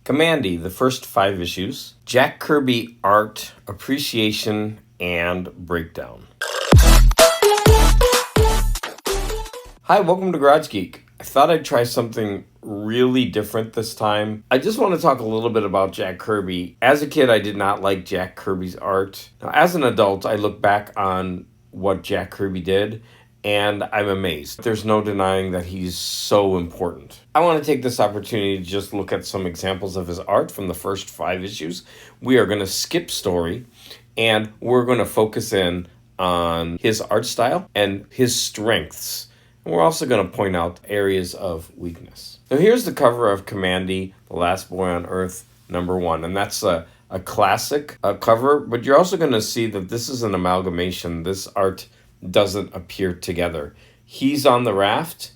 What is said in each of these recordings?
Kamandi, the first 5 issues. Jack Kirby art, appreciation, and breakdown. Hi, welcome to Garage Geek. I thought I'd try something really different this time. I just want to talk a little bit about Jack Kirby. As a kid, I did not like Jack Kirby's art. Now, as an adult, I look back on what Jack Kirby did, and I'm amazed. There's no denying that he's so important. I want to take this opportunity to just look at some examples of his art from the first 5 issues. We are going to skip story, and we're going to focus in on his art style and his strengths. We're also going to point out areas of weakness. So here's the cover of Kamandi, The Last Boy on Earth, #1. And that's a classic cover, but you're also going to see that this is an amalgamation. This art doesn't appear together. He's on the raft,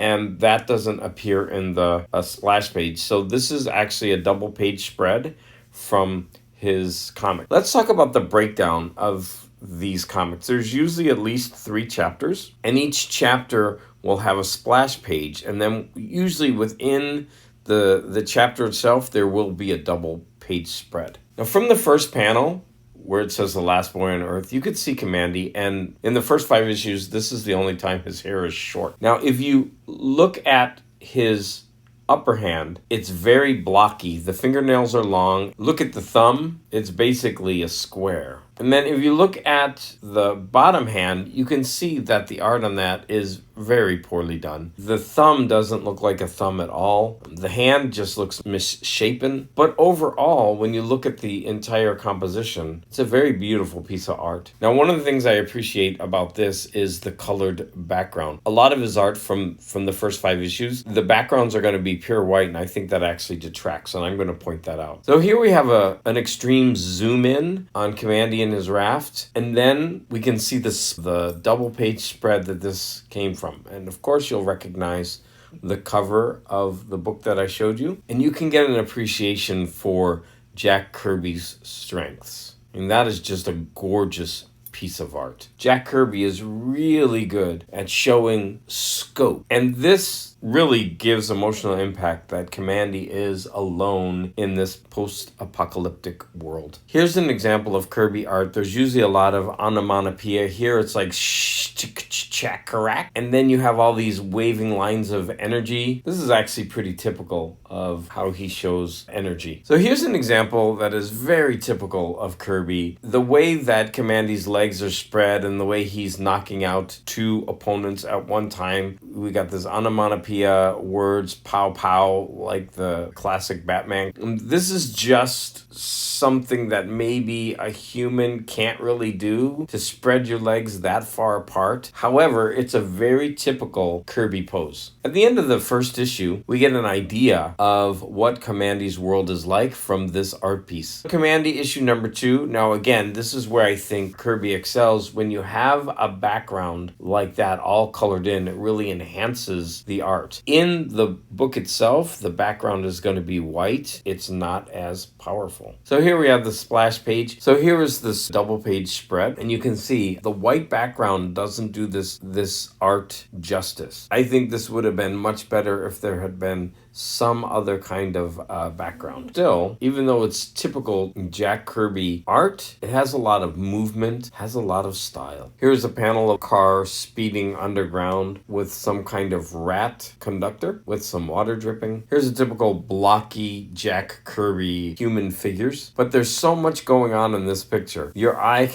and that doesn't appear in the splash page. So this is actually a double page spread from his comic. Let's talk about the breakdown of these comics. There's usually at least 3 chapters, and each chapter will have a splash page, and then usually within the chapter itself there will be a double page spread. Now from the first panel where it says The Last Boy on Earth, you could see Kamandi, and in the first 5 issues this is the only time his hair is short. Now if you look at his upper hand, it's very blocky. The fingernails are long. Look at the thumb, it's basically a square. And then if you look at the bottom hand, you can see that the art on that is very poorly done. The thumb doesn't look like a thumb at all. The hand just looks misshapen. But overall, when you look at the entire composition, it's a very beautiful piece of art. Now, one of the things I appreciate about this is the colored background. A lot of his art from the first 5 issues, the backgrounds are going to be pure white, and I think that actually detracts, and I'm going to point that out. So here we have an extreme zoom in on Kamandi and his raft, and then we can see the double page spread that this came from. And of course you'll recognize the cover of the book that I showed you, and you can get an appreciation for Jack Kirby's strengths. And that is just a gorgeous piece of art. Jack Kirby is really good at showing scope, and this really gives emotional impact that Kamandi is alone in this post-apocalyptic world. Here's an example of Kirby art. There's usually a lot of onomatopoeia. Here it's like shh-chick-chack-carack, and then you have all these waving lines of energy. This is actually pretty typical of how he shows energy. So here's an example that is very typical of Kirby. The way that Kamandi's legs are spread and the way he's knocking out 2 opponents at one time. We got this onomatopoeia words, pow pow, like the classic Batman. This is just something that maybe a human can't really do, to spread your legs that far apart. However, it's a very typical Kirby pose. At the end of the first issue, we get an idea of what Kamandi's world is like from this art piece. Kamandi issue #2. Now again, this is where I think Kirby excels. When you have a background like that all colored in, it really enhances the art. In the book itself, the background is going to be white. It's not as powerful. So here we have the splash page. So here is this double page spread, and you can see the white background doesn't do this art justice. I think this would have been much better if there had been some other kind of background. Still, even though it's typical Jack Kirby art, it has a lot of movement, has a lot of style. Here's a panel of a car speeding underground with some kind of rat conductor with some water dripping. Here's a typical blocky Jack Kirby human figures, but there's so much going on in this picture. Your eye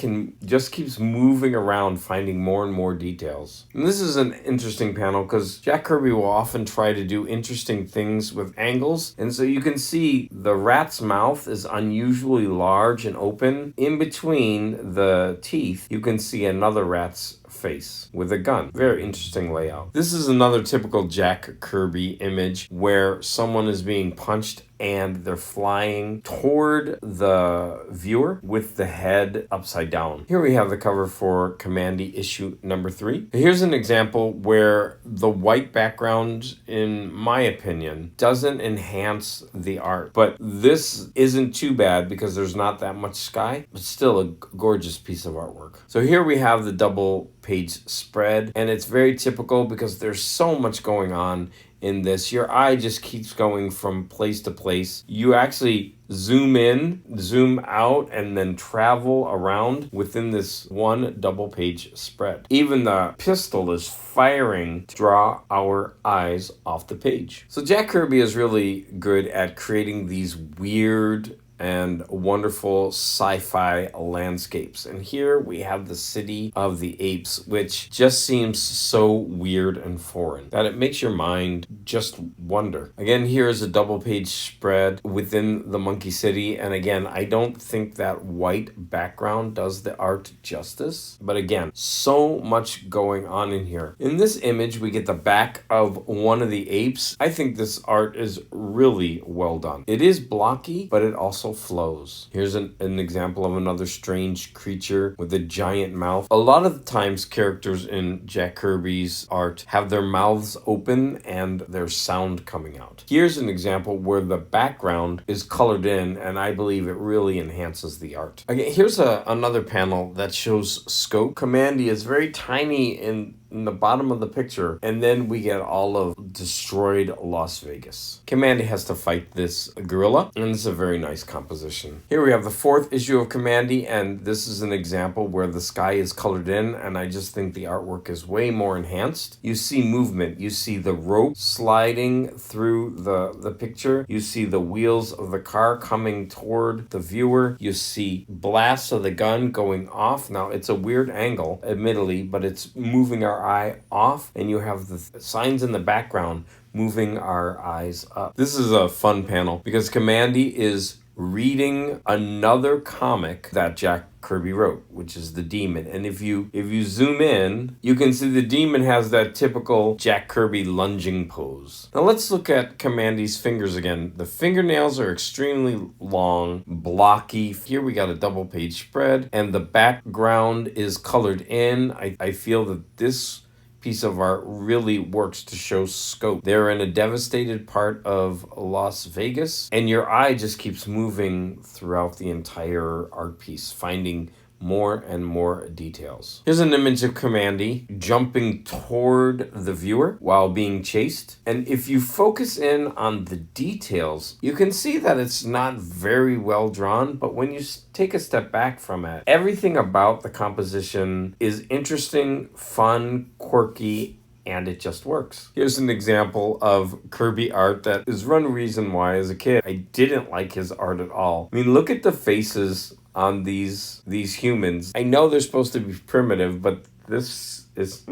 just keeps moving around, finding more and more details. And this is an interesting panel because Jack Kirby will often try to do interesting things with angles, and so you can see the rat's mouth is unusually large and open. In between the teeth, you can see another rat's face with a gun. Very interesting layout. This is another typical Jack Kirby image where someone is being punched and they're flying toward the viewer with the head upside down. Here we have the cover for Kamandi issue #3. Here's an example where the white background, in my opinion, doesn't enhance the art. But this isn't too bad because there's not that much sky, but still a gorgeous piece of artwork. So here we have the double page spread, and it's very typical because there's so much going on in this. Your eye just keeps going from place to place. You actually zoom in, zoom out, and then travel around within this one double page spread. Even the pistol is firing to draw our eyes off the page. So Jack Kirby is really good at creating these weird and wonderful sci-fi landscapes. And here we have the city of the apes, which just seems so weird and foreign that it makes your mind just wonder. Again, here is a double page spread within the Monkey City. And again, I don't think that white background does the art justice. But again, so much going on in here. In this image, we get the back of one of the apes. I think this art is really well done. It is blocky, but it also flows. Here's an example of another strange creature with a giant mouth. A lot of the times characters in Jack Kirby's art have their mouths open and there's sound coming out. Here's an example where the background is colored in, and I believe it really enhances the art. Again, here's another panel that shows scope. Kamandi is very tiny in the bottom of the picture, and then we get all of destroyed Las Vegas. Kamandi has to fight this gorilla, and it's a very nice composition. Here we have the 4th issue of Kamandi, and this is an example where the sky is colored in, and I just think the artwork is way more enhanced. You see movement. You see the rope sliding through the picture. You see the wheels of the car coming toward the viewer. You see blasts of the gun going off. Now, it's a weird angle, admittedly, but it's moving our eye off, and you have the signs in the background moving our eyes up. This is a fun panel because Kamandi is reading another comic that Jack Kirby wrote, which is The Demon. And if you zoom in, you can see the demon has that typical Jack Kirby lunging pose. Now let's look at Kamandi's fingers again. The fingernails are extremely long, blocky. Here we got a double page spread, and the background is colored in. I feel that this piece of art really works to show scope. They're in a devastated part of Las Vegas, and your eye just keeps moving throughout the entire art piece, finding more and more details. Here's an image of Kamandi jumping toward the viewer while being chased. And if you focus in on the details, you can see that it's not very well drawn, but when you take a step back from it, everything about the composition is interesting, fun, quirky, and it just works. Here's an example of Kirby art that is one reason why as a kid I didn't like his art at all. I mean, look at the faces on these humans. I know they're supposed to be primitive, but this is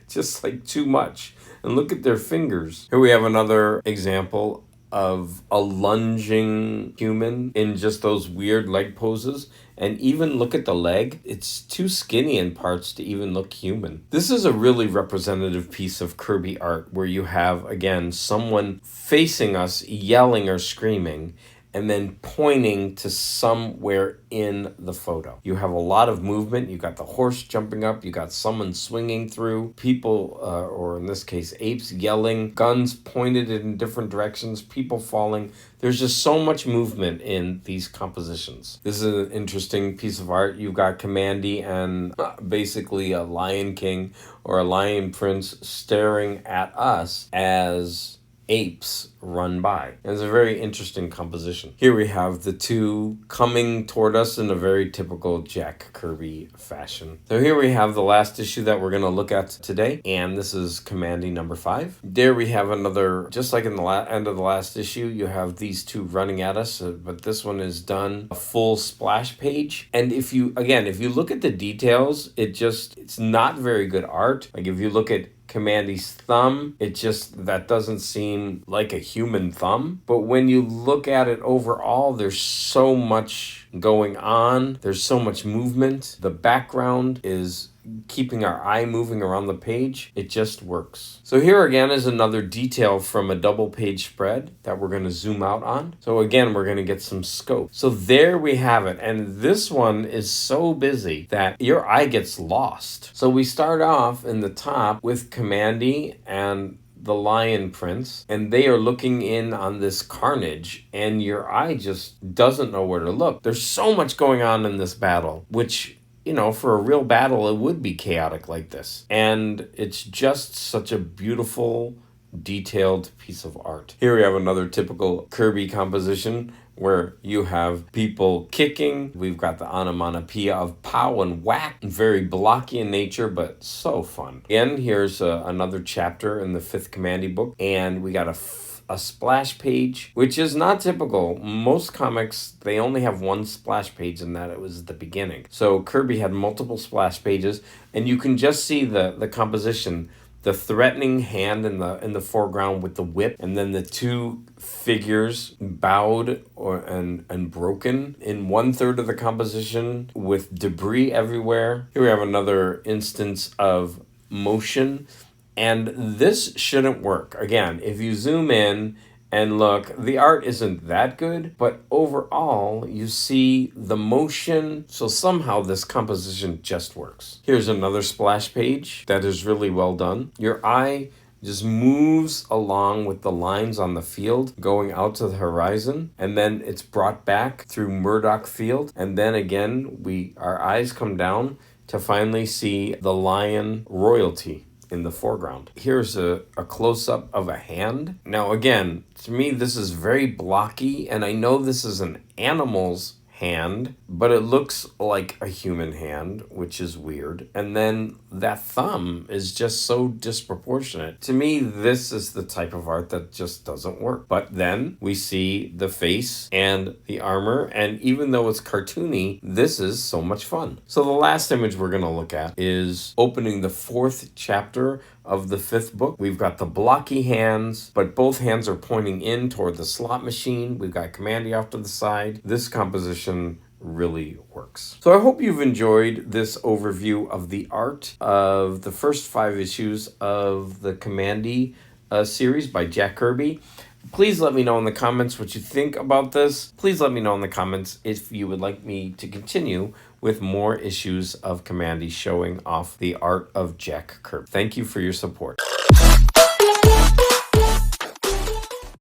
just like too much. And look at their fingers. Here we have another example of a lunging human in just those weird leg poses. And even look at the leg. It's too skinny in parts to even look human. This is a really representative piece of Kirby art where you have, again, someone facing us yelling or screaming, and then pointing to somewhere in the photo. You have a lot of movement. You got the horse jumping up. You got someone swinging through. People, or in this case, apes yelling. Guns pointed in different directions. People falling. There's just so much movement in these compositions. This is an interesting piece of art. You've got Kamandi and basically a lion king or a lion prince staring at us as apes run by. And it's a very interesting composition. Here we have the two coming toward us in a very typical Jack Kirby fashion. So here we have the last issue that we're going to look at today, and this is Kamandi number 5. There we have another, just like in the end of the last issue, you have these two running at us, but this one is done a full splash page. And if you look at the details, it's not very good art. Like if you look at Kamandi's thumb, that doesn't seem like a human thumb. But when you look at it overall, there's so much going on. There's so much movement. The background is keeping our eye moving around the page. It just works. So here again is another detail from a double page spread that we're going to zoom out on. So again, we're going to get some scope. So there we have it. And this one is so busy that your eye gets lost. So we start off in the top with Kamandi and the lion prince, and they are looking in on this carnage, and your eye just doesn't know where to look. There's so much going on in this battle, which, for a real battle, it would be chaotic like this. And it's just such a beautiful detailed piece of art. Here we have another typical Kirby composition where you have people kicking. We've got the onomatopoeia of pow and whack, very blocky in nature, but so fun. Again, here's another chapter in the 5th Kamandi book, and we got a splash page, which is not typical. Most comics, they only have one splash page, and that it was the beginning. So Kirby had multiple splash pages, and you can just see the composition. The threatening hand in the foreground with the whip, and then the two figures bowed and broken in 1/3 of the composition with debris everywhere. Here we have another instance of motion, and this shouldn't work. Again, if you zoom in and look, the art isn't that good, but overall, you see the motion, so somehow this composition just works. Here's another splash page that is really well done. Your eye just moves along with the lines on the field going out to the horizon, and then it's brought back through Murdoch Field, and then again, our eyes come down to finally see the lion royalty in the foreground. Here's a close-up of a hand. Now again, to me this is very blocky, and I know this is an animal's hand, but it looks like a human hand, which is weird. And then that thumb is just so disproportionate. To me, this is the type of art that just doesn't work. But then we see the face and the armor, and even though it's cartoony, this is so much fun. So the last image we're going to look at is opening the 4th chapter of the 5th book. We've got the blocky hands, but both hands are pointing in toward the slot machine. We've got Kamandi off to the side. This composition really works. So I hope you've enjoyed this overview of the art of the first 5 issues of the Kamandi series by Jack Kirby. Please let me know in the comments what you think about this. Please let me know in the comments if you would like me to continue with more issues of Kamandi showing off the art of Jack Kirby. Thank you for your support.